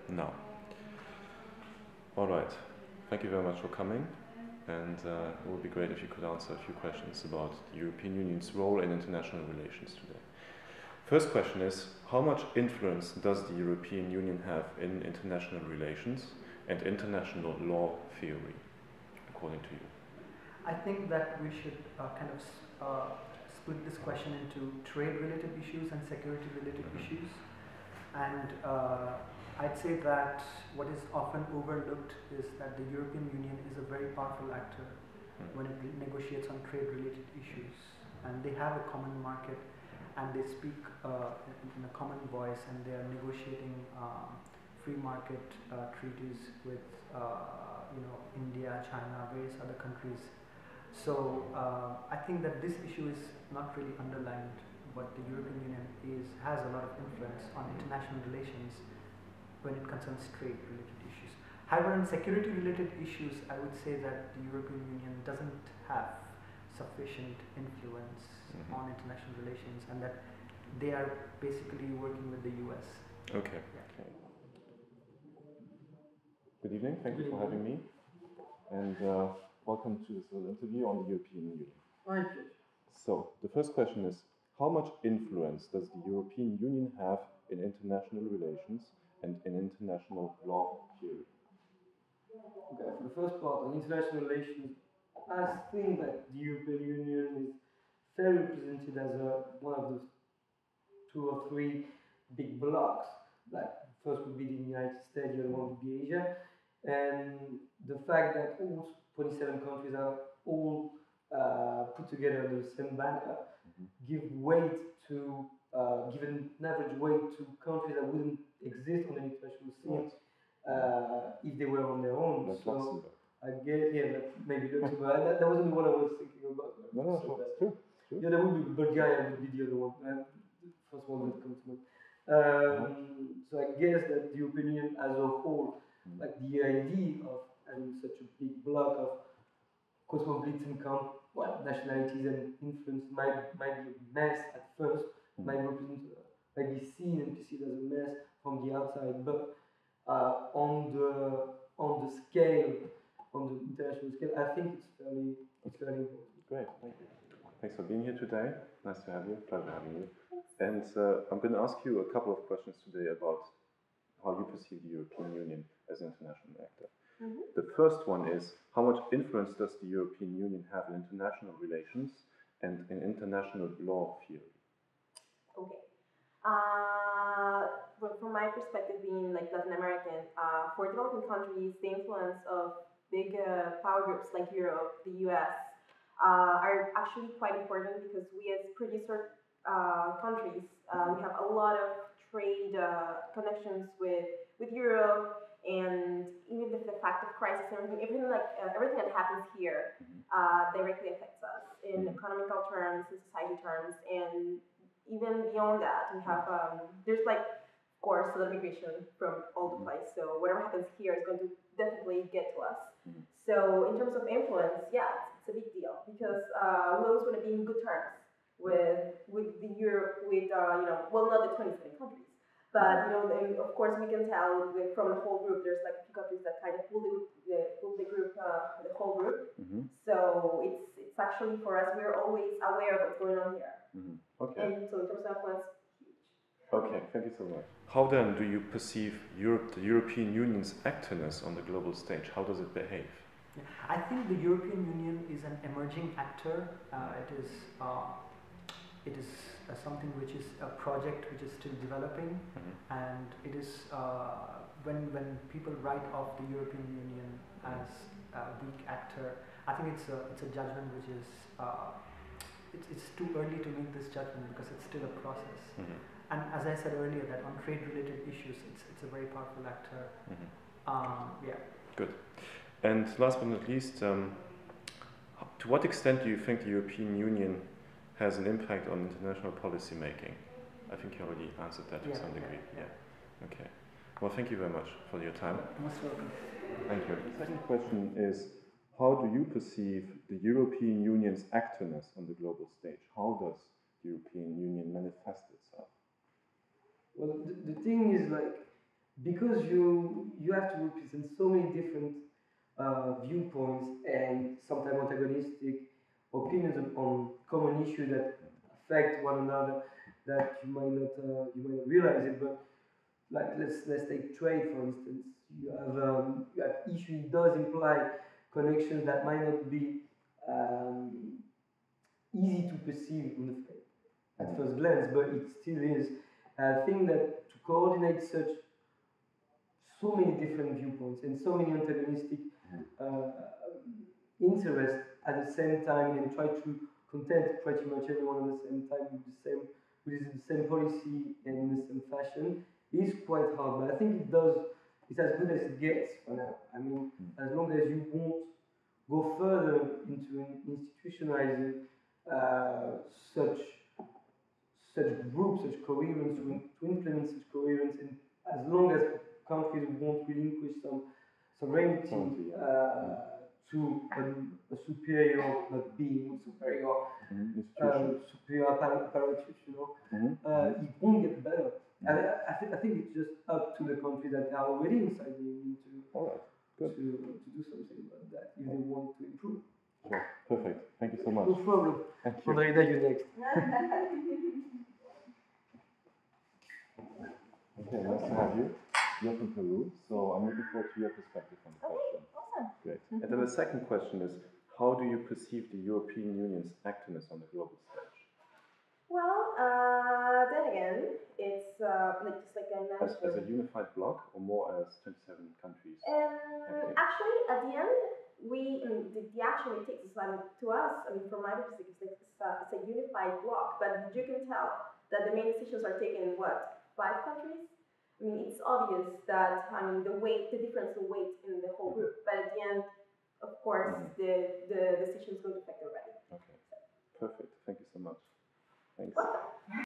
No. All right. Thank you very much for coming. And it would be great if you could answer a few questions about the European Union's role in international relations today. First question is, how much influence does the European Union have in international relations and international law theory, according to you? I think that we should split this question into trade-related issues and security-related issues. And I'd say that what is often overlooked is that the European Union is a very powerful actor when it negotiates on trade-related issues. And they have a common market, and they speak in a common voice, and they are negotiating free market treaties with India, China, various other countries. So I think that this issue is not really underlined, but the European Union has a lot of influence on international relations when it concerns trade-related issues. However, on security-related issues, I would say that the European Union doesn't have sufficient influence on international relations, and that they are basically working with the US. Okay. Yeah. Okay. Good evening. Thank you for having me. And welcome to this little interview on the European Union. My pleasure. So, the first question is, how much influence does the European Union have in international relations and in international law theory? Okay, for the first part, on international relations, I think that the European Union is fairly represented as one of the two or three big blocs. Like, first would be the United States, the other one would be Asia. And the fact that all 27 countries are all put together under the same banner give an average weight to countries that wouldn't exist on the international scene if they were on their own. Like Luxembourg. I guess, maybe Luxembourg. That wasn't what I was thinking about. No, sure, it's true. Yeah, that would be Bulgaria, would be the other one. The first one that comes to mind. So I guess that the European Union as a whole, like the idea of having such a big block of cosmopolitan nationalities and influence might be a mess at first, might be seen and perceived as a mess from the outside, but on the scale, on the international scale, I think it's fairly important. Great, thank you. Thanks for being here today. Nice to have you. Pleasure having you. And I'm going to ask you a couple of questions today about how you perceive the European Union as an international actor. The first one is, how much influence does the European Union have in international relations and in international law theory? Okay. From my perspective, being like Latin American, for developing countries, the influence of big power groups like Europe, the US, are actually quite important because we as producer countries, we have a lot of trade connections with Europe, and even if the fact of crisis and everything that happens here directly affects us in economical terms, in society terms, and even beyond that, we have there's of course, a lot of migration from all the place. So whatever happens here is going to definitely get to us. So in terms of influence, it's a big deal because we always want to be in good terms with the Europe, not the 27 countries, but of course we can tell from the whole group. There's like a few countries that kind of pull the group, the whole group. So it's actually for us. We're always aware of what's going on here. Okay. And so in terms of influence, huge. Okay, thank you so much. How then do you perceive the European Union's actorness on the global stage? How does it behave? I think the European Union is an emerging actor. It is something which is a project which is still developing, and it is when people write off the European Union as a weak actor, I think it's a judgment which is it's too early to make this judgment because it's still a process. And as I said earlier, that on trade-related issues, it's a very powerful actor. Good. And last but not least, to what extent do you think the European Union has an impact on international policy making? I think you already answered that to some degree. Yeah. Okay. Well, thank you very much for your time. Most welcome. Thank you. The second question is, how do you perceive the European Union's actorness on the global stage? How does the European Union manifest itself? Well, the thing is, because you have to represent so many different viewpoints and sometimes antagonistic opinions on common issues that affect one another, that you might not realize it, but like let's take trade for instance. You have issues does imply connections that might not be um, easy to perceive on at first glance, but it still is. I think that to coordinate such so many different viewpoints and so many antagonistic uh, interests at the same time and try to content pretty much everyone at the same time with the same policy and in the same fashion is quite hard. But I think it's as good as it gets for now. I mean, as long as you won't go further into institutionalizing uh, such such groups, such coherence, to implement such coherence, and as long as countries won't relinquish some sovereignty to a superior, not being superior, superior apparatus, it won't get better. And I think it's just up to the countries that are already inside the union to do something about that if they want to improve. Sure. Perfect. Thank you so much. No problem. Thank you. Andrea, you next. Okay, nice to have you. You're from Peru, so I'm looking forward to your perspective on the question. Awesome. Great. And then the second question is, how do you perceive the European Union's activeness on the global stage? Well, then again, it's like just like I mentioned. As a unified bloc or more as 27 countries? Actually, at the end, the action it takes is to us. I mean, from my perspective, it's a unified bloc, but you can tell that the main decisions are taken in what 5 countries. I mean, it's obvious that the difference in weight in the whole group, but at the end, of course, the decision is going to affect everybody. Okay, perfect. Thank you so much. Thanks. Welcome.